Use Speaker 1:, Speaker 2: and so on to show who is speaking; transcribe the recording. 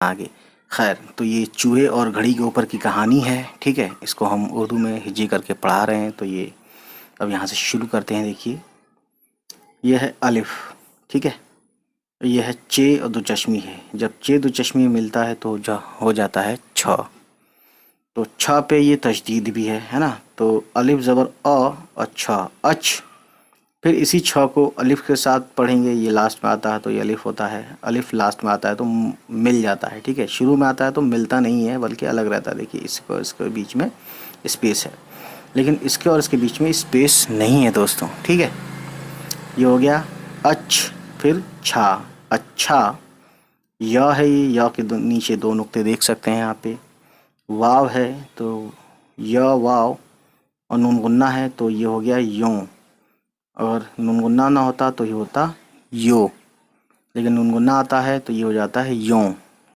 Speaker 1: आगे। खैर, तो ये चूहे और घड़ी के ऊपर की कहानी है, ठीक है। इसको हम उर्दू में हिज्जे करके पढ़ा रहे हैं। तो ये अब यहाँ से शुरू करते हैं। देखिए, ये है अलिफ, ठीक है। ये है चे और दो चश्मी है। जब चे दो चश्मी मिलता है तो हो जाता है छ। तो छ पे ये तशदीद भी है ना। तो अलिफ ज़बर और छ, अच। फिर इसी छ को अलिफ के साथ पढ़ेंगे, ये लास्ट में आता है तो ये अलिफ होता है। अलिफ लास्ट में आता है तो मिल जाता है, ठीक है। शुरू में आता है तो मिलता नहीं है, बल्कि अलग रहता है। देखिए, इसको इसके बीच में स्पेस है, लेकिन इसके और इसके बीच में स्पेस नहीं है दोस्तों, ठीक है। ये हो गया अच, फिर छा, अच्छा। या है, ये या के नीचे दो नुक्ते देख सकते हैं यहाँ पे। वाव है तो य वाव, और नून गुन्ना है तो ये हो गया यों। और नून गुन्ना ना होता तो ये होता यो, लेकिन नून गुन्ना आता है तो ये हो जाता है यों।